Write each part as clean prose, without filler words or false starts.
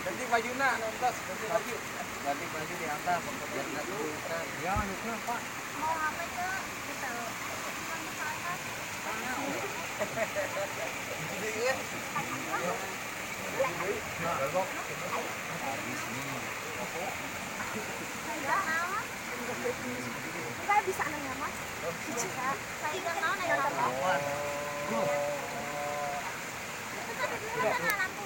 Ganti bajuna nontos, ganti baju. Ganti baju diantar pekerjaan dulu. Ya, anaknya Pak. Mau apa itu? Kita Enggak bisa nanya mas. Bisa. Saya udah mau nanya apa? Itu tadi dulu kan lampu.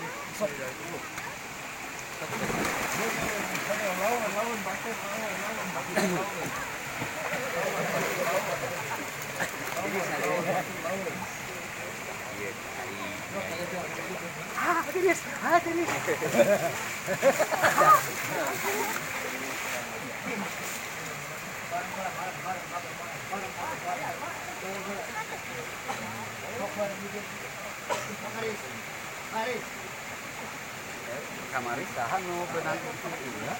Tiris. Kamari saha nu beunang iya.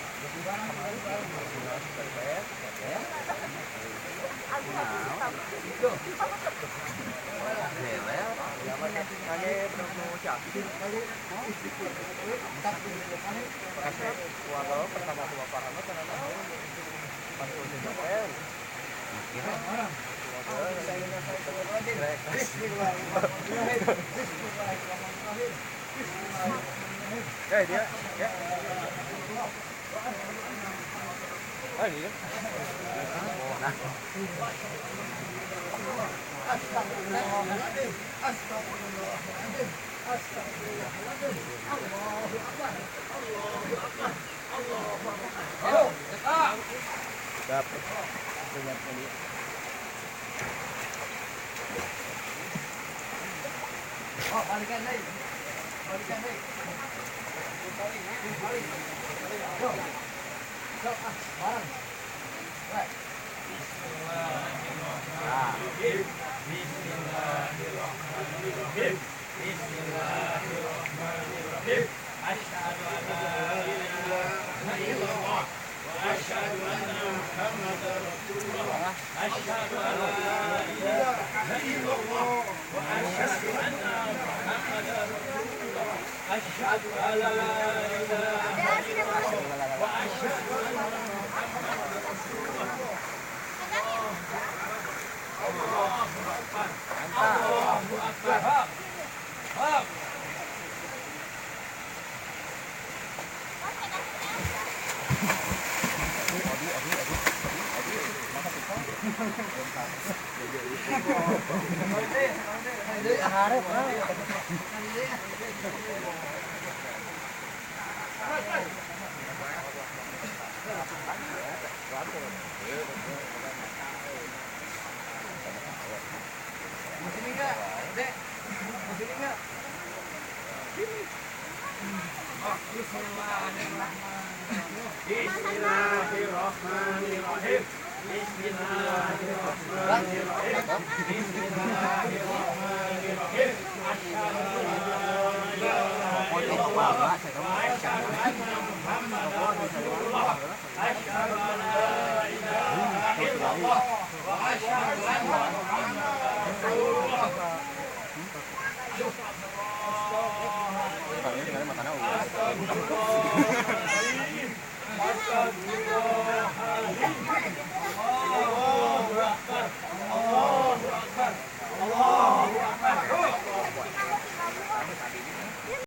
Ya dia, ya. Oh ini. Nah. Astagfirullahaladzim. Astagfirullahaladzim. Astagfirullahaladzim. Allahu Akbar. Allahu Akbar. Allahu Akbar. Dapat. Dengar ini. Oh, balikan deh. Balikan deh. Bareng. Right. Bismillahirrahmanirrahim. Bismillahirrahmanirrahim. Bismillahirrahmanirrahim. Asyhadu an la ilaha illallah wa asyhadu anna Muhammadar Rasulullah. Asyhadu an la ilaha illallah wa asyhadu anna Muhammadar Rasulullah. Asyhadu an la ilaha illallah wa asyhadu anna Muhammadar Rasulullah. Allahu Akbar. Allahu Akbar. Hop. Sini enggak? Dek. Sini enggak? Sini. Bismillahirrahmanirrahim. Bismillahirrahmanirrahim. Bismillahirrahmanirrahim. Asyhadu an la ilaha illallah wa asyhadu anna Muhammadar Rasulullah. Asyhadu an la ilaha illallah wa asyhadu anna Muhammadar Rasulullah. Allahu Akbar.